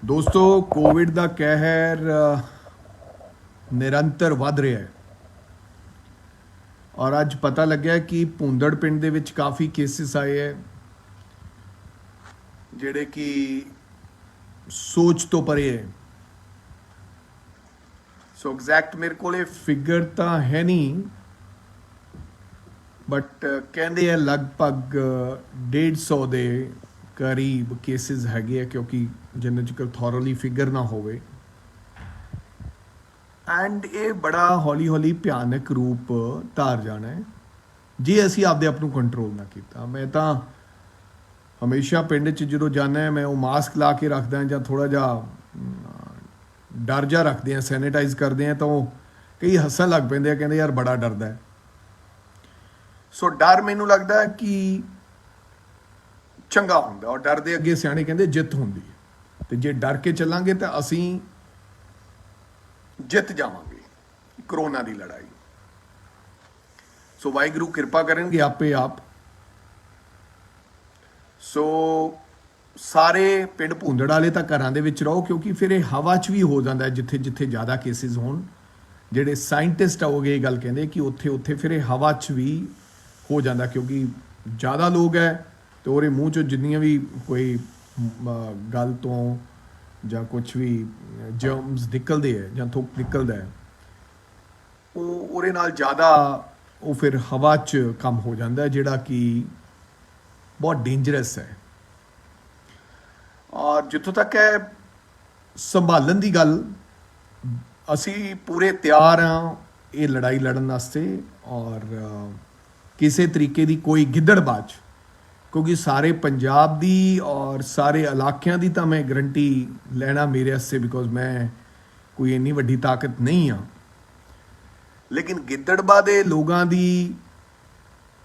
ਦੋਸਤੋ ਕੋਵਿਡ ਦਾ ਕਹਿਰ ਨਿਰੰਤਰ ਵੱਧ ਰਿਹਾ ਹੈ ਔਰ ਅੱਜ ਪਤਾ ਲੱਗਿਆ ਕਿ ਭੁੰਦੜ ਪਿੰਡ ਦੇ ਵਿੱਚ ਕਾਫੀ ਕੇਸਿਸ ਆਏ ਹੈ ਜਿਹੜੇ ਕਿ ਸੋਚ ਤੋਂ ਪਰੇ ਹੈ। ਸੋ ਐਗਜ਼ੈਕਟ ਮੇਰੇ ਕੋਲੇ ਫਿਗਰ ਤਾਂ ਹੈ ਨਹੀਂ ਬਟ ਕਹਿੰਦੇ ਆ ਲਗਭਗ 150 ਦੇ ਕਰੀਬ ਕੇਸਿਸ ਹੈਗੇ ਆ ਕਿਉਂਕਿ ਜਿੰਨੇ ਚਿਰ ਥੋਰਲੀ ਫਿਗਰ ਨਾ ਹੋਵੇ ਐਂਡ ਇਹ ਬੜਾ ਹੌਲੀ ਹੌਲੀ ਭਿਆਨਕ ਰੂਪ ਧਾਰ ਜਾਣਾ ਹੈ ਜੇ ਅਸੀਂ ਆਪਦੇ ਆਪ ਨੂੰ ਕੰਟਰੋਲ ਨਾ ਕੀਤਾ। ਮੈਂ ਤਾਂ ਹਮੇਸ਼ਾ ਪਿੰਡ 'ਚ ਜਦੋਂ ਜਾਂਦਾ ਮੈਂ ਉਹ ਮਾਸਕ ਲਾ ਕੇ ਰੱਖਦਾ ਜਾਂ ਥੋੜ੍ਹਾ ਜਿਹਾ ਡਰ ਜਾ ਰੱਖਦੇ ਆ ਸੈਨੀਟਾਈਜ਼ ਕਰਦੇ ਆ ਤਾਂ ਉਹ ਕਈ ਹੱਸਣ ਲੱਗ ਪੈਂਦੇ ਆ ਕਹਿੰਦੇ ਯਾਰ ਬੜਾ ਡਰਦਾ ਹੈ। ਸੋ ਡਰ ਮੈਨੂੰ ਲੱਗਦਾ ਕਿ ਚੰਗਾ ਹੁੰਦਾ ਔਰ ਡਰ ਦੇ ਅੱਗੇ ਸਿਆਣੇ ਕਹਿੰਦੇ ਜਿੱਤ ਹੁੰਦੀ ਹੈ ਤੇ ਜੇ ਡਰ ਕੇ ਚੱਲਾਂਗੇ ਤਾਂ ਅਸੀਂ ਜਿੱਤ ਜਾਵਾਂਗੇ ਕਰੋਨਾ ਦੀ ਲੜਾਈ। ਸੋ ਵਾਹਿਗੁਰੂ ਕਿਰਪਾ ਕਰਨਗੇ ਆਪੇ ਆਪ। ਸੋ ਸਾਰੇ ਪਿੰਡ ਭੁੰਦੜ ਵਾਲੇ ਤਾਂ ਘਰਾਂ ਦੇ ਵਿੱਚ ਰਹੋ ਕਿਉਂਕਿ ਫਿਰ ਇਹ ਹਵਾ 'ਚ ਵੀ ਹੋ ਜਾਂਦਾ ਜਿੱਥੇ ਜਿੱਥੇ ਜ਼ਿਆਦਾ ਕੇਸਿਸ ਹੋਣ। ਜਿਹੜੇ ਸਾਇੰਟਿਸਟ ਹੋਗੇ ਇਹ ਗੱਲ ਕਹਿੰਦੇ ਕਿ ਉੱਥੇ ਉੱਥੇ ਫਿਰ ਇਹ ਹਵਾ 'ਚ ਵੀ ਹੋ ਜਾਂਦਾ ਕਿਉਂਕਿ ਜ਼ਿਆਦਾ ਲੋਕ ਹੈ ਤੇ ਉਹਦੇ ਮੂੰਹ 'ਚੋਂ ਜਿੰਨੀਆਂ ਵੀ ਕੋਈ ਗੱਲ ਤੋਂ ਜਾਂ ਕੁਛ ਵੀ ਜਰਮਸ ਨਿਕਲਦੇ ਹੈ ਜਾਂ ਥੁੱਕ ਨਿਕਲਦਾ ਹੈ ਉਹ ਉਹਦੇ ਨਾਲ ਜ਼ਿਆਦਾ ਉਹ ਫਿਰ ਹਵਾ 'ਚ ਕੰਮ ਹੋ ਜਾਂਦਾ ਜਿਹੜਾ ਕਿ ਬਹੁਤ ਡੇਂਜਰਸ ਹੈ। ਔਰ ਜਿੱਥੋਂ ਤੱਕ ਹੈ ਸੰਭਾਲਣ ਦੀ ਗੱਲ ਅਸੀਂ ਪੂਰੇ ਤਿਆਰ ਹਾਂ ਇਹ ਲੜਾਈ ਲੜਨ ਵਾਸਤੇ ਔਰ ਕਿਸੇ ਤਰੀਕੇ ਦੀ ਕੋਈ ਗਿੱਦੜਬਾਜ਼ ਕਿਉਂਕਿ ਸਾਰੇ ਪੰਜਾਬ ਦੀ ਔਰ ਸਾਰੇ ਇਲਾਕਿਆਂ ਦੀ ਤਾਂ ਮੈਂ ਗਰੰਟੀ ਲੈਣਾ ਮੇਰੇ ਵਾਸਤੇ ਬਿਕੋਜ਼ ਮੈਂ ਕੋਈ ਇੰਨੀ ਵੱਡੀ ਤਾਕਤ ਨਹੀਂ ਹਾਂ ਲੇਕਿਨ ਗਿੱਦੜਬਾ ਦੇ ਲੋਕਾਂ ਦੀ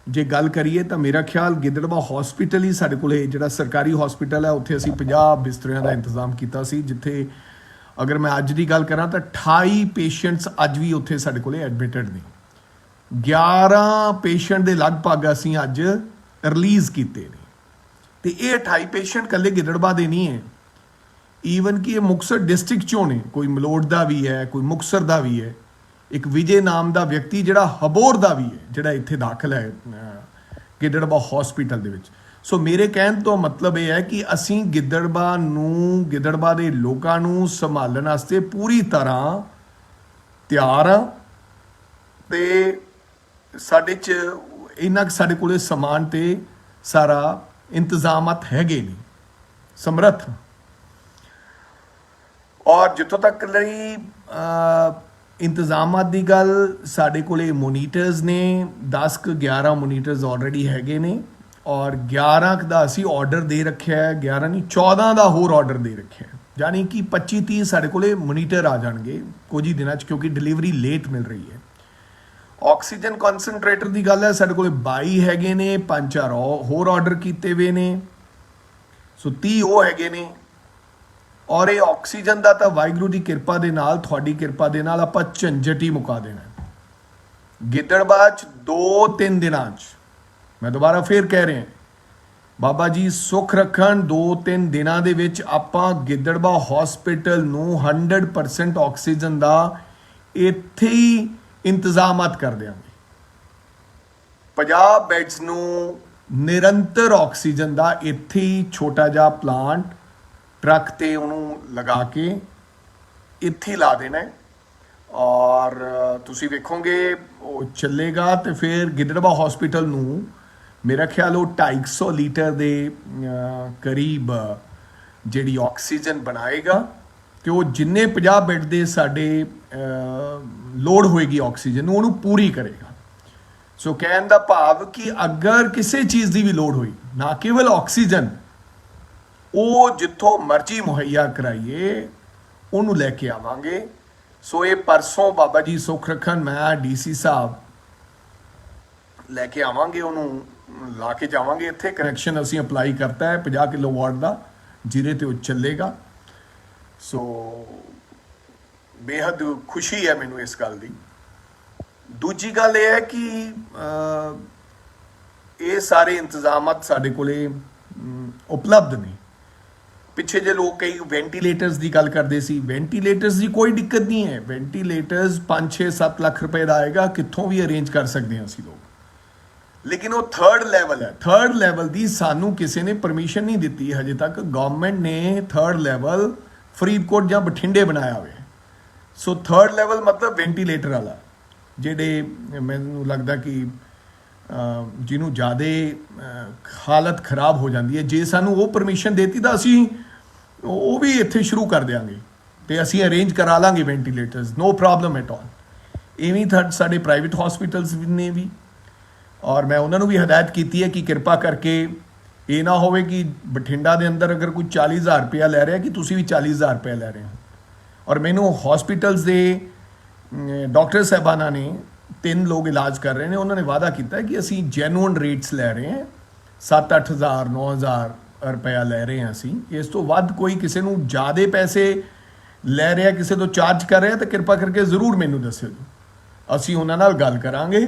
ਜੇ ਗੱਲ ਕਰੀਏ ਤਾਂ ਮੇਰਾ ਖਿਆਲ ਗਿੱਦੜਬਾ ਹਸਪੀਟਲ ਹੀ ਸਾਡੇ ਕੋਲੇ ਜਿਹੜਾ ਸਰਕਾਰੀ ਹਸਪੀਟਲ ਹੈ ਉੱਥੇ ਅਸੀਂ 50 ਬਿਸਤਰਿਆਂ ਦਾ ਇੰਤਜ਼ਾਮ ਕੀਤਾ ਸੀ ਜਿੱਥੇ ਅਗਰ ਮੈਂ ਅੱਜ ਦੀ ਗੱਲ ਕਰਾਂ ਤਾਂ 28 ਪੇਸ਼ੈਂਟਸ ਅੱਜ ਵੀ ਉੱਥੇ ਸਾਡੇ ਕੋਲੇ ਐਡਮਿਟਡ ਨੇ। 11 ਪੇਸ਼ੈਂਟ ਦੇ ਲਗਭਗ ਅਸੀਂ ਅੱਜ ਰਿਲੀਜ਼ ਕੀਤੇ ਨੇ ਤੇ ਇਹ 28 ਪੇਸ਼ੈਂਟ ਇਕੱਲੇ ਗਿੱਦੜਬਾ ਦੇ ਨਹੀਂ ਹੈ ਈਵਨ ਕਿ ਇਹ ਮੁਕਤਸਰ ਡਿਸਟ੍ਰਿਕਟ ਚੋਂ ਨੇ ਕੋਈ ਮਲੋਟ ਦਾ ਵੀ ਹੈ ਕੋਈ ਮੁਕਤਸਰ ਦਾ ਵੀ ਹੈ। ਇੱਕ ਵਿਜੇ ਨਾਮ ਦਾ ਵਿਅਕਤੀ ਜਿਹੜਾ ਹਬੋਰ ਦਾ ਵੀ ਹੈ ਜਿਹੜਾ ਇੱਥੇ ਦਾਖਲ ਹੈ ਗਿੱਦੜਬਾ ਹਸਪੀਟਲ ਦੇ ਵਿੱਚ। ਸੋ ਮੇਰੇ ਕਹਿਣ ਤੋਂ ਮਤਲਬ ਇਹ ਹੈ ਕਿ ਅਸੀਂ ਗਿੱਦੜਬਾ ਦੇ ਲੋਕਾਂ ਨੂੰ ਸੰਭਾਲਣ ਵਾਸਤੇ ਪੂਰੀ ਤਰ੍ਹਾਂ ਤਿਆਰ ਹਾਂ ਤੇ ਸਾਡੇ 'ਚ ਇੰਨਾ ਕੁ ਸਾਡੇ ਕੋਲੇ ਸਮਾਨ ਤੇ ਸਾਰਾ ਇੰਤਜ਼ਾਮਾਤ ਹੈਗੇ ਨੇ ਸਮਰੱਥ। ਔਰ ਜਿੱਥੋਂ ਤੱਕ ਲਈ ਇੰਤਜ਼ਾਮਾਤ ਦੀ ਗੱਲ ਸਾਡੇ ਕੋਲੇ ਮੋਨੀਟਰਸ ਨੇ 10 ਕੁ 11 ਮੋਨੀਟਰਸ ਆਲਰੇਡੀ ਹੈਗੇ ਨੇ ਔਰ 11 ਦਾ ਅਸੀਂ ਆਰਡਰ ਦੇ ਰੱਖਿਆ ਹੈ 11 ਨਹੀਂ 14 ਦਾ ਹੋਰ ਆਰਡਰ ਦੇ ਰੱਖਿਆ ਯਾਨੀ ਕਿ 25-30 ਸਾਡੇ ਕੋਲੇ ਮੋਨੀਟਰ ਆ ਜਾਣਗੇ ਕੁਝ ਹੀ ਦਿਨਾਂ 'ਚ ਕਿਉਂਕਿ ਡਿਲੀਵਰੀ ਲੇਟ ਮਿਲ ਰਹੀ ਹੈ। ਆਕਸੀਜਨ ਕਨਸੈਂਟਰੇਟਰ ਦੀ ਗੱਲ ਹੈ ਸਾਡੇ ਕੋਲੇ 22 ਹੈਗੇ ਨੇ 5-4 ਹੋਰ ਆਰਡਰ ਕੀਤੇ ਹੋਏ ਨੇ ਸੋ 30 ਉਹ ਹੈਗੇ ਨੇ ਔਰ ਇਹ ਆਕਸੀਜਨ ਦਾ ਤਾਂ ਵਾਹਿਗੁਰੂ ਦੀ ਕਿਰਪਾ ਦੇ ਨਾਲ ਤੁਹਾਡੀ ਕਿਰਪਾ ਦੇ ਨਾਲ ਆਪਾਂ ਝੰਜਟ ਹੀ ਮੁਕਾ ਦੇਣਾ। ਗਿੱਦੜਬਾਹ 'ਚ 2-3 ਦਿਨਾਂ 'ਚ ਮੈਂ ਦੁਬਾਰਾ ਫੇਰ ਕਹਿ ਰਿਹਾ ਬਾਬਾ ਜੀ ਸੁੱਖ ਰੱਖਣ 2-3 ਦਿਨਾਂ ਦੇ ਵਿੱਚ ਆਪਾਂ ਗਿੱਦੜਬਾਹ ਹਸਪੀਟਲ ਨੂੰ 100% ਆਕਸੀਜਨ ਦਾ ਇੱਥੇ ਹੀ ਇੰਤਜ਼ਾਮਾਤ ਕਰ ਦਿਆਂਗੇ। 50 ਬੈਡਸ ਨੂੰ ਨਿਰੰਤਰ ਆਕਸੀਜਨ ਦਾ ਇੱਥੇ ਹੀ ਛੋਟਾ ਜਿਹਾ ਪਲਾਂਟ ਟਰੱਕ ਤੇ ਉਹਨੂੰ ਲਗਾ ਕੇ ਇੱਥੇ ਲਾ ਦੇਣਾ ਹੈ ਔਰ ਤੁਸੀਂ ਵੇਖੋਗੇ ਉਹ ਚੱਲੇਗਾ ਤੇ ਫਿਰ ਗਿੱਦੜਬਾਹ ਹਸਪੀਟਲ ਨੂੰ ਮੇਰਾ ਖਿਆਲ ਉਹ 250 ਲੀਟਰ ਦੇ ਕਰੀਬ ਜਿਹੜੀ ਆਕਸੀਜਨ ਬਣਾਏਗਾ ਕਿ ਉਹ ਜਿੰਨੇ 50 ਬੈੱਡ ਦੇ ਸਾਡੇ ਲੋੜ ਹੋਏਗੀ ਆਕਸੀਜਨ ਨੂੰ ਉਹਨੂੰ ਪੂਰੀ ਕਰੇਗਾ। ਸੋ ਕਹਿਣ ਦਾ ਭਾਵ ਕਿ ਅਗਰ ਕਿਸੇ ਚੀਜ਼ ਦੀ ਵੀ ਲੋੜ ਹੋਈ ਨਾ ਕੇਵਲ ਆਕਸੀਜਨ ਉਹ ਜਿੱਥੋਂ ਮਰਜ਼ੀ ਮੁਹੱਈਆ ਕਰਾਈਏ ਉਹਨੂੰ ਲੈ ਕੇ ਆਵਾਂਗੇ। ਸੋ ਇਹ ਪਰਸੋਂ ਬਾਬਾ ਜੀ ਸੁੱਖ ਰੱਖਣ ਮੈਂ ਡੀਸੀ ਸਾਹਿਬ ਲੈ ਕੇ ਆਵਾਂਗੇ ਉਹਨੂੰ ਲਾ ਕੇ ਜਾਵਾਂਗੇ ਇੱਥੇ ਕਨੈਕਸ਼ਨ ਅਸੀਂ ਅਪਲਾਈ ਕਰਤਾ ਹੈ 50 ਕਿਲੋਵਾਟ ਦਾ ਜਿਹਦੇ ਤੇ ਉਹ ਚੱਲੇਗਾ। ਸੋ ਬੇਹੱਦ ਖੁਸ਼ੀ ਹੈ ਮੈਨੂੰ ਇਸ ਗੱਲ ਦੀ। ਦੂਜੀ ਗੱਲ ਇਹ ਹੈ ਕਿ ਇਹ ਸਾਰੇ ਇੰਤਜ਼ਾਮਾਤ ਸਾਡੇ ਕੋਲੇ ਉਪਲਬਧ ਨੇ ਪਿੱਛੇ ਜੇ ਲੋਕ ਕਈ ਵੈਂਟੀਲੇਟਰਸ ਦੀ ਗੱਲ ਕਰਦੇ ਸੀ, ਵੈਂਟੀਲੇਟਰਸ ਦੀ ਕੋਈ ਦਿੱਕਤ ਨਹੀਂ ਹੈ। ਵੈਂਟੀਲੇਟਰਸ 5-6-7 ਲੱਖ ਰੁਪਏ ਦਾ ਆਏਗਾ, ਕਿੱਥੋਂ ਵੀ ਅਰੇਂਜ ਕਰ ਸਕਦੇ ਹਾਂ ਅਸੀਂ ਲੋਕ। ਲੇਕਿਨ ਉਹ ਥਰਡ ਲੈਵਲ ਹੈ, ਥਰਡ ਲੈਵਲ ਦੀ ਸਾਨੂੰ ਕਿਸੇ ਨੇ ਪਰਮਿਸ਼ਨ ਨਹੀਂ ਦਿੱਤੀ ਹਜੇ ਤੱਕ। ਗਵਰਨਮੈਂਟ ਨੇ ਥਰਡ ਲੈਵਲ ਫਰੀਦਕੋਟ ਜਾਂ ਬਠਿੰਡੇ ਬਣਾਇਆ ਹੋਇਆ। ਸੋ ਥਰਡ ਲੈਵਲ ਮਤਲਬ ਵੈਂਟੀਲੇਟਰ ਵਾਲਾ, ਜਿਹੜੇ ਮੈਨੂੰ ਲੱਗਦਾ ਕਿ ਜਿਹਨੂੰ ਜ਼ਿਆਦਾ ਹਾਲਤ ਖਰਾਬ ਹੋ ਜਾਂਦੀ ਹੈ, ਜੇ ਸਾਨੂੰ ਉਹ ਪਰਮਿਸ਼ਨ ਦੇਤੀ ਤਾਂ ਅਸੀਂ ਉਹ ਵੀ ਇੱਥੇ ਸ਼ੁਰੂ ਕਰ ਦਿਆਂਗੇ ਤੇ ਅਸੀਂ ਅਰੇਂਜ ਕਰਾ ਲਾਂਗੇ ਵੈਂਟੀਲੇਟਰਸ, ਨੋ ਪ੍ਰੋਬਲਮ ਐਟ ਆਲ। ਇਵੇਂ ਥਰਡ ਸਾਡੇ ਪ੍ਰਾਈਵੇਟ ਹਸਪੀਟਲਸ ਨੇ ਵੀ, ਔਰ ਮੈਂ ਉਹਨਾਂ ਨੂੰ ਵੀ ਹਦਾਇਤ ਕੀਤੀ ਹੈ ਕਿ ਕਿਰਪਾ ਕਰਕੇ ਇਹ ਨਾ ਹੋਵੇ ਕਿ ਬਠਿੰਡਾ ਦੇ ਅੰਦਰ ਅਗਰ ਕੋਈ 40,000 ਰੁਪਇਆ ਲੈ ਰਿਹਾ ਕਿ ਤੁਸੀਂ ਵੀ 40,000 ਰੁਪਇਆ ਲੈ ਰਹੇ ਹੋ। ਔਰ ਮੈਨੂੰ ਹਸਪੀਟਲਸ ਦੇ ਡਾਕਟਰ ਸਾਹਿਬਾਨਾਂ ਨੇ 3 ਲੋਕ ਇਲਾਜ ਕਰ ਰਹੇ ਨੇ, ਉਹਨਾਂ ਨੇ ਵਾਅਦਾ ਕੀਤਾ ਕਿ ਅਸੀਂ ਜੈਨੂਅਨ ਰੇਟਸ ਲੈ ਰਹੇ ਹਾਂ, 7-8 ਹਜ਼ਾਰ 9,000 ਰੁਪਇਆ ਲੈ ਰਹੇ ਹਾਂ ਅਸੀਂ। ਇਸ ਤੋਂ ਵੱਧ ਕੋਈ ਕਿਸੇ ਨੂੰ ਜ਼ਿਆਦਾ ਪੈਸੇ ਲੈ ਰਿਹਾ, ਕਿਸੇ ਤੋਂ ਚਾਰਜ ਕਰ ਰਿਹਾ ਤਾਂ ਕਿਰਪਾ ਕਰਕੇ ਜ਼ਰੂਰ ਮੈਨੂੰ ਦੱਸਿਓ ਜੀ, ਅਸੀਂ ਉਹਨਾਂ ਨਾਲ ਗੱਲ ਕਰਾਂਗੇ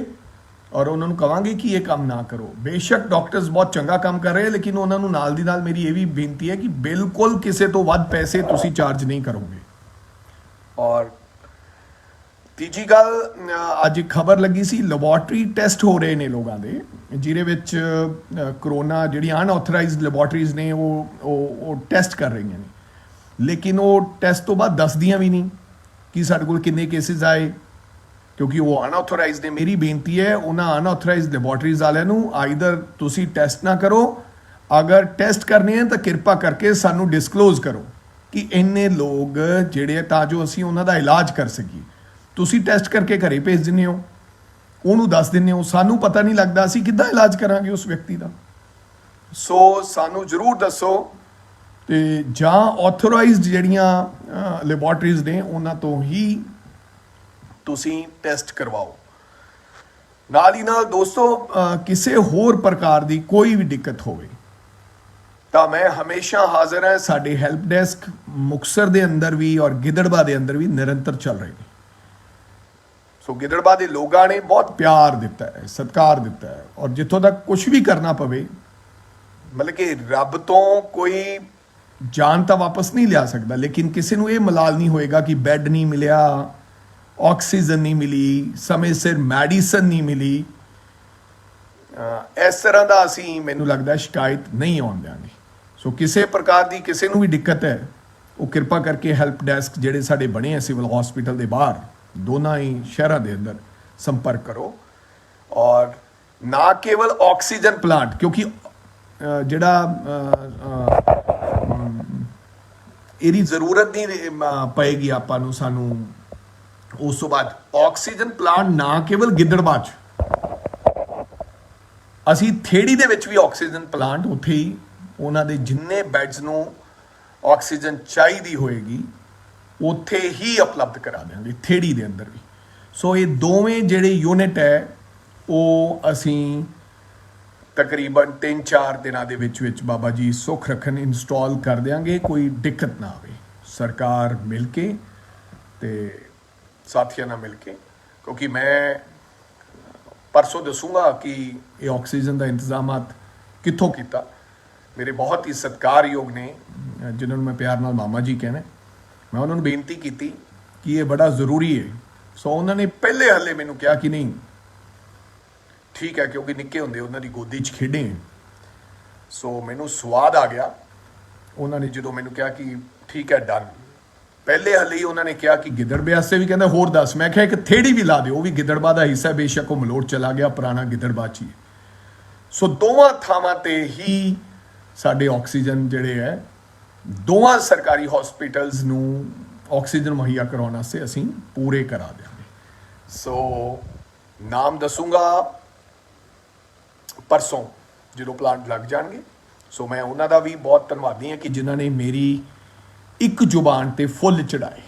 ਔਰ ਉਹਨਾਂ ਨੂੰ ਕਵਾਂਗੇ ਕਿ ਇਹ ਕੰਮ ਨਾ ਕਰੋ। ਬੇਸ਼ੱਕ ਡਾਕਟਰਸ ਬਹੁਤ ਚੰਗਾ ਕੰਮ ਕਰ ਰਹੇ, ਲੇਕਿਨ ਉਹਨਾਂ ਨੂੰ ਨਾਲ ਦੀ ਨਾਲ ਮੇਰੀ ਇਹ ਵੀ ਬੇਨਤੀ ਹੈ ਕਿ ਬਿਲਕੁਲ ਕਿਸੇ ਤੋਂ ਵੱਧ ਪੈਸੇ ਤੁਸੀਂ ਚਾਰਜ ਨਹੀਂ ਕਰੋਗੇ। ਔਰ ਤੀਜੀ ਗੱਲ, ਅੱਜ ਖਬਰ ਲੱਗੀ ਸੀ ਲੈਬੋਰਟਰੀ ਟੈਸਟ ਹੋ ਰਹੇ ਨੇ ਲੋਕਾਂ ਦੇ, ਜਿਹਦੇ ਵਿੱਚ ਕਰੋਨਾ ਜਿਹੜੀਆਂ ਅਨਆਥੋਰਾਈਜ਼ਡ ਲੈਬੋਰਟਰੀਜ਼ ਨੇ ਉਹ ਟੈਸਟ ਕਰ ਰਹੀਆਂ ਨੇ, ਲੇਕਿਨ ਉਹ ਟੈਸਟ ਤੋਂ ਬਾਅਦ ਦੱਸਦੀਆਂ ਵੀ ਨਹੀਂ ਕਿ ਸਾਡੇ ਕੋਲ ਕਿੰਨੇ ਕੇਸਿਸ ਆਏ, ਕਿਉਂਕਿ ਉਹ ਅਨਆਥੋਰਾਈਜ਼ਡ ਨੇ। ਮੇਰੀ ਬੇਨਤੀ ਹੈ ਉਹਨਾਂ ਅਨਆਥੋਰਾਈਜ਼ਡ ਲੈਬੋਰਟਰੀਜ਼ ਵਾਲਿਆਂ ਨੂੰ, ਆਈਦਰ ਤੁਸੀਂ ਟੈਸਟ ਨਾ ਕਰੋ, ਅਗਰ ਟੈਸਟ ਕਰਨੇ ਹੈ ਤਾਂ ਕਿਰਪਾ ਕਰਕੇ ਸਾਨੂੰ ਡਿਸਕਲੋਜ਼ ਕਰੋ ਕਿ ਇੰਨੇ ਲੋਕ ਜਿਹੜੇ, ਤਾਂ ਜੋ ਅਸੀਂ ਉਹਨਾਂ ਦਾ ਇਲਾਜ ਕਰ ਸਕੀਏ। ਤੁਸੀਂ ਟੈਸਟ ਕਰਕੇ ਘਰੇ ਭੇਜ ਦਿੰਦੇ ਹੋ, ਉਹਨੂੰ ਦੱਸ ਦਿੰਦੇ ਹੋ, ਸਾਨੂੰ ਪਤਾ ਨਹੀਂ ਲੱਗਦਾ, ਅਸੀਂ ਕਿੱਦਾਂ ਇਲਾਜ ਕਰਾਂਗੇ ਉਸ ਵਿਅਕਤੀ ਦਾ। ਸੋ ਸਾਨੂੰ ਜ਼ਰੂਰ ਦੱਸੋ, ਤੇ ਜਾਂ ਆਥੋਰਾਈਜ਼ਡ ਜਿਹੜੀਆਂ ਲੈਬੋਰਟਰੀਜ਼ ਨੇ ਉਹਨਾਂ ਤੋਂ ਹੀ ਤੁਸੀਂ ਟੈਸਟ ਕਰਵਾਓ। ਨਾਲ ਹੀ ਨਾਲ ਦੋਸਤੋ, ਕਿਸੇ ਹੋਰ ਪ੍ਰਕਾਰ ਦੀ ਕੋਈ ਵੀ ਦਿੱਕਤ ਹੋਵੇ ਤਾਂ ਮੈਂ ਹਮੇਸ਼ਾ ਹਾਜ਼ਰ ਹਾਂ। ਸਾਡੇ ਹੈਲਪ ਡੈਸਕ ਮੁਕਤਸਰ ਦੇ ਅੰਦਰ ਵੀ ਔਰ ਗਿੱਦੜਬਾਹ ਦੇ ਅੰਦਰ ਵੀ ਨਿਰੰਤਰ ਚੱਲ ਰਹੇ ਨੇ। ਸੋ ਗਿੱਦੜਬਾਹ ਦੇ ਲੋਕਾਂ ਨੇ ਬਹੁਤ ਪਿਆਰ ਦਿੱਤਾ ਹੈ, ਸਤਿਕਾਰ ਦਿੱਤਾ ਹੈ, ਔਰ ਜਿੱਥੋਂ ਤੱਕ ਕੁਝ ਵੀ ਕਰਨਾ ਪਵੇ, ਮਤਲਬ ਕਿ ਰੱਬ ਤੋਂ ਕੋਈ ਜਾਨ ਤਾਂ ਵਾਪਸ ਨਹੀਂ ਲਿਆ ਸਕਦਾ, ਲੇਕਿਨ ਕਿਸੇ ਨੂੰ ਇਹ ਮਲਾਲ ਨਹੀਂ ਹੋਏਗਾ ਕਿ ਬੈੱਡ ਨਹੀਂ ਮਿਲਿਆ, ਆਕਸੀਜਨ ਨਹੀਂ ਮਿਲੀ, ਸਮੇਂ ਸਿਰ ਮੈਡੀਸਨ ਨਹੀਂ ਮਿਲੀ। ਇਸ ਤਰ੍ਹਾਂ ਦਾ ਅਸੀਂ, ਮੈਨੂੰ ਲੱਗਦਾ, ਸ਼ਿਕਾਇਤ ਨਹੀਂ ਆਉਣ ਦਿਆਂਗੇ। ਸੋ ਕਿਸੇ ਪ੍ਰਕਾਰ ਦੀ ਕਿਸੇ ਨੂੰ ਵੀ ਦਿੱਕਤ ਹੈ, ਉਹ ਕਿਰਪਾ ਕਰਕੇ ਹੈਲਪ ਡੈਸਕ ਜਿਹੜੇ ਸਾਡੇ ਬਣੇ ਆ ਸਿਵਲ ਹਸਪੀਟਲ ਦੇ ਬਾਹਰ, ਦੋਨਾਂ ਹੀ ਸ਼ਹਿਰਾਂ ਦੇ ਅੰਦਰ ਸੰਪਰਕ ਕਰੋ। ਔਰ ਨਾ ਕੇਵਲ ਆਕਸੀਜਨ ਪਲਾਂਟ, ਕਿਉਂਕਿ ਜਿਹੜਾ ਇਹਦੀ ਜ਼ਰੂਰਤ ਨਹੀਂ ਪਏਗੀ ਆਪਾਂ ਨੂੰ, ਸਾਨੂੰ ਉਸ ਤੋਂ ਬਾਅਦ ਆਕਸੀਜਨ ਪਲਾਂਟ ਨਾ ਕੇਵਲ ਗਿੱਦੜਬਾਹ 'ਚ, ਅਸੀਂ ਥੇੜੀ ਦੇ ਵਿੱਚ ਵੀ ਆਕਸੀਜਨ ਪਲਾਂਟ, ਉੱਥੇ ਹੀ ਉਹਨਾਂ ਦੇ ਜਿੰਨੇ ਬੈੱਡਸ ਨੂੰ ਆਕਸੀਜਨ ਚਾਹੀਦੀ ਹੋਏਗੀ ਉੱਥੇ ਹੀ ਉਪਲਬਧ ਕਰਾ ਦਿਆਂਗੇ, ਥੇੜੀ ਦੇ ਅੰਦਰ ਵੀ। ਸੋ ਇਹ ਦੋਵੇਂ ਜਿਹੜੇ ਯੂਨਿਟ ਹੈ ਉਹ ਅਸੀਂ ਤਕਰੀਬਨ 3-4 ਦਿਨਾਂ ਦੇ ਵਿੱਚ ਬਾਬਾ ਜੀ ਸੁੱਖ ਰੱਖਣ ਇੰਸਟਾਲ ਕਰ ਦਿਆਂਗੇ, ਕੋਈ ਦਿੱਕਤ ਨਾ ਆਵੇ। ਸਰਕਾਰ ਮਿਲ ਕੇ ਤੇ ਸਾਥੀਆਂ ਨਾਲ ਮਿਲ ਕੇ, ਕਿਉਂਕਿ ਮੈਂ ਪਰਸੋਂ ਦੱਸੂਗਾ ਕਿ ਇਹ ਆਕਸੀਜਨ ਦਾ ਇੰਤਜ਼ਾਮਾਤ ਕਿੱਥੋਂ ਕੀਤਾ। ਮੇਰੇ ਬਹੁਤ ਹੀ ਸਤਿਕਾਰਯੋਗ ਨੇ, ਜਿਨ੍ਹਾਂ ਨੂੰ ਮੈਂ ਪਿਆਰ ਨਾਲ ਮਾਮਾ ਜੀ ਕਹਿੰਦਾ, ਮੈਂ ਉਹਨਾਂ ਨੂੰ ਬੇਨਤੀ ਕੀਤੀ ਕਿ ਇਹ ਬੜਾ ਜ਼ਰੂਰੀ ਹੈ। ਸੋ ਉਹਨਾਂ ਨੇ ਪਹਿਲੇ ਹੱਲੇ ਮੈਨੂੰ ਕਿਹਾ ਕਿ ਨਹੀਂ ਠੀਕ ਹੈ, ਕਿਉਂਕਿ ਨਿੱਕੇ ਹੁੰਦੇ ਉਹਨਾਂ ਦੀ ਗੋਦੀ 'ਚ ਖੇਡੇ। ਸੋ ਮੈਨੂੰ ਸਵਾਦ ਆ ਗਿਆ ਉਹਨਾਂ ਨੇ ਜਦੋਂ ਮੈਨੂੰ ਕਿਹਾ ਕਿ ਠੀਕ ਹੈ ਡਨ। ਪਹਿਲੇ ਹੱਲੇ ਹੀ ਉਹਨਾਂ ਨੇ ਕਿਹਾ ਕਿ ਗਿੱਦੜਬਾਹ ਵਾਸਤੇ ਵੀ ਕਹਿੰਦਾ ਹੋਰ ਦੱਸ। ਮੈਂ ਕਿਹਾ ਇੱਕ ਥੇੜੀ ਵੀ ਲਾ ਦਿਓ, ਉਹ ਵੀ ਗਿੱਦੜਬਾਹ ਦਾ ਹਿੱਸਾ, ਬੇਸ਼ੱਕ ਉਹ ਮਲੋਟ ਚਲਾ ਗਿਆ, ਪੁਰਾਣਾ ਗਿੱਦੜਬਾਹ 'ਚ ਹੀ। ਸੋ ਦੋਵਾਂ ਥਾਵਾਂ ਤੇ ਹੀ ਸਾਡੇ ਆਕਸੀਜਨ ਜਿਹੜੇ ਹੈ, ਦੋਵਾਂ ਸਰਕਾਰੀ ਹਸਪੀਟਲਸ ਨੂੰ ਆਕਸੀਜਨ ਮੁਹੱਈਆ ਕਰਾਉਣ ਵਾਸਤੇ ਅਸੀਂ ਪੂਰੇ ਕਰਾ ਦਿਆਂਗੇ। ਸੋ ਨਾਮ ਦੱਸੂਗਾ ਪਰਸੋਂ ਜਦੋਂ ਪਲਾਂਟ ਲੱਗ ਜਾਣਗੇ। ਸੋ ਮੈਂ ਉਹਨਾਂ ਦਾ ਵੀ ਬਹੁਤ ਧੰਨਵਾਦੀ ਹਾਂ ਕਿ ਜਿਨ੍ਹਾਂ ਨੇ ਮੇਰੀ ਇੱਕ ਜ਼ੁਬਾਨ ਤੇ ਫੁੱਲ ਚੜਾਏ।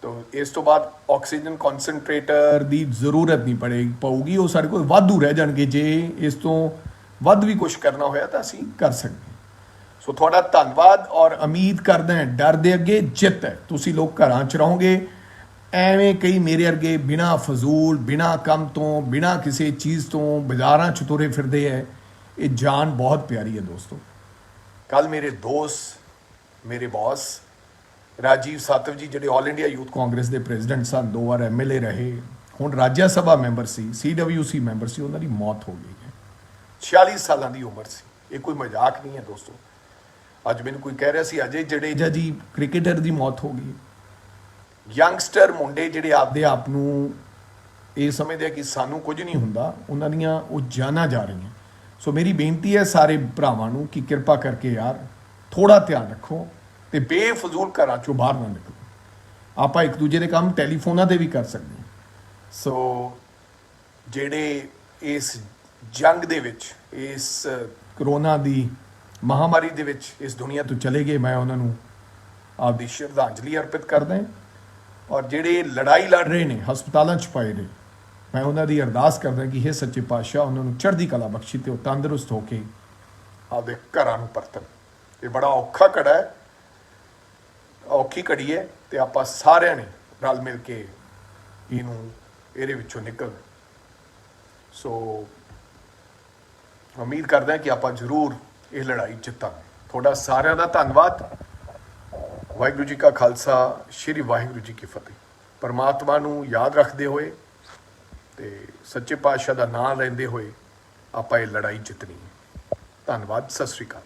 ਤੋ ਇਸ ਤੋਂ ਬਾਅਦ ਆਕਸੀਜਨ ਕਨਸੈਂਟਰੇਟਰ ਦੀ ਜ਼ਰੂਰਤ ਨਹੀਂ ਪਊਗੀ, ਉਹ ਸਾਡੇ ਕੋਲ ਵਾਧੂ ਰਹਿ ਜਾਣਗੇ। ਜੇ ਇਸ ਤੋਂ ਵੱਧ ਵੀ ਕੁਝ ਕਰਨਾ ਹੋਇਆ ਤਾਂ ਅਸੀਂ ਕਰ ਸਕਦੇ। ਸੋ ਤੁਹਾਡਾ ਧੰਨਵਾਦ, ਔਰ ਉਮੀਦ ਕਰਦਾ ਹਾਂ ਡਰ ਦੇ ਅੱਗੇ ਜਿੱਤ ਹੈ। ਤੁਸੀਂ ਲੋਕ ਘਰਾਂ 'ਚ ਰਹੋਗੇ, ਐਵੇਂ ਕਈ ਮੇਰੇ ਵਰਗੇ ਬਿਨਾਂ ਫਜ਼ੂਲ, ਬਿਨਾਂ ਕੰਮ ਤੋਂ, ਬਿਨਾਂ ਕਿਸੇ ਚੀਜ਼ ਤੋਂ ਬਾਜ਼ਾਰਾਂ 'ਚ ਤੁਰੇ ਫਿਰਦੇ ਹੈ। ਇਹ ਜਾਨ ਬਹੁਤ ਪਿਆਰੀ ਹੈ ਦੋਸਤੋ। ਕੱਲ ਮੇਰੇ ਦੋਸਤ ਮੇਰੇ ਬੌਸ ਰਾਜੀਵ ਸਾਤਵ ਜੀ ਜਿਹੜੇ ਆਲ ਇੰਡੀਆ ਯੂਥ ਕਾਂਗਰਸ ਦੇ ਪ੍ਰੈਜ਼ੀਡੈਂਟ ਸਨ, 2 ਵਾਰ ਐਮਐਲਏ ਰਹੇ, ਹੁਣ ਰਾਜ ਸਭਾ ਮੈਂਬਰ ਸੀ, ਸੀਡਬਲਯੂਸੀ ਮੈਂਬਰ ਸੀ, ਉਹਨਾਂ ਦੀ ਮੌਤ ਹੋ ਗਈ ਹੈ। 46 ਸਾਲਾਂ ਦੀ ਉਮਰ ਸੀ। ਇਹ ਕੋਈ ਮਜ਼ਾਕ ਨਹੀਂ ਹੈ ਦੋਸਤੋ। ਅੱਜ ਮੈਨੂੰ ਕੋਈ ਕਹਿ ਰਿਹਾ ਸੀ ਅਜੇ ਜਡੇਜਾ ਜੀ ਕ੍ਰਿਕਟਰ ਦੀ ਮੌਤ ਹੋ ਗਈ। ਯੰਗਸਟਰ ਮੁੰਡੇ ਜਿਹੜੇ ਆਪਦੇ ਆਪ ਨੂੰ ਇਹ ਸਮਝਦੇ ਆ ਕਿ ਸਾਨੂੰ ਕੁਝ ਨਹੀਂ ਹੁੰਦਾ, ਉਹਨਾਂ ਦੀਆਂ ਉਹ ਜਾਨਾਂ ਜਾ ਰਹੀਆਂ। ਸੋ ਮੇਰੀ ਬੇਨਤੀ ਹੈ ਸਾਰੇ ਭਰਾਵਾਂ ਨੂੰ ਕਿ ਕਿਰਪਾ ਕਰਕੇ ਯਾਰ ਥੋੜਾ ਧਿਆਨ ਰੱਖੋ ਤੇ ਬੇਫਜ਼ੂਲ ਘਰਾਂ ਚੋਂ ਬਾਹਰ ਨਾ ਨਿਕਲੋ। ਆਪਾਂ ਇੱਕ ਦੂਜੇ ਦੇ ਕੰਮ ਟੈਲੀਫੋਨਾਂ ਤੇ ਵੀ ਕਰ ਸਕਦੇ ਹਾਂ। ਸੋ ਜਿਹੜੇ ਇਸ ਜੰਗ ਦੇ ਵਿੱਚ, ਇਸ ਕਰੋਨਾ ਦੀ ਮਹਾਮਾਰੀ ਦੇ ਵਿੱਚ ਇਸ ਦੁਨੀਆ ਤੋਂ ਚਲੇ ਗਏ, ਮੈਂ ਉਹਨਾਂ ਨੂੰ ਆਪਦੀ ਸ਼ਰਧਾਂਜਲੀ ਅਰਪਿਤ ਕਰਦਾ। ਔਰ ਜਿਹੜੇ ਲੜਾਈ ਲੜ ਰਹੇ ਨੇ, ਹਸਪਤਾਲਾਂ 'ਚ ਪਏ ਨੇ, ਮੈਂ ਉਹਨਾਂ ਦੀ ਅਰਦਾਸ ਕਰਦਾ ਕਿ ਇਹ ਸੱਚੇ ਪਾਤਸ਼ਾਹ ਉਹਨਾਂ ਨੂੰ ਚੜ੍ਹਦੀ ਕਲਾ ਬਖਸ਼ੀ ਤੇ ਉਹ ਤੰਦਰੁਸਤ ਹੋ ਕੇ ਆਪਦੇ ਘਰਾਂ ਨੂੰ ਪਰਤਣ। ਇਹ ਬੜਾ ਔਖਾ ਘੜਾ ਹੈ, ਔਖੀ ਘੜੀ ਹੈ, ਤੇ ਆਪਾਂ ਸਾਰਿਆਂ ਨੇ ਰਲ ਮਿਲ ਕੇ ਇਹਦੇ ਵਿੱਚੋਂ ਨਿਕਲ। ਸੋ ਉਮੀਦ ਕਰਦਾ ਕਿ ਆਪਾਂ ਜ਼ਰੂਰ ਇਹ ਲੜਾਈ ਜਿੱਤਾਂਗੇ। ਤੁਹਾਡਾ ਸਾਰਿਆਂ ਦਾ ਧੰਨਵਾਦ। ਵਾਹਿਗੁਰੂ ਜੀ ਕਾ ਖਾਲਸਾ, ਸ਼੍ਰੀ ਵਾਹਿਗੁਰੂ ਜੀ ਕੀ ਫਤਿਹ। ਪਰਮਾਤਮਾ ਨੂੰ ਯਾਦ ਰੱਖਦੇ ਹੋਏ ਤੇ ਸੱਚੇ ਪਾਤਸ਼ਾਹ ਦਾ ਨਾਮ ਲੈਂਦੇ ਹੋਏ ਆਪਾਂ ਇਹ ਲੜਾਈ ਜਿੱਤਣੀ ਹੈ। ਧੰਨਵਾਦ। ਸਤਿ ਸ਼੍ਰੀ ਅਕਾਲ।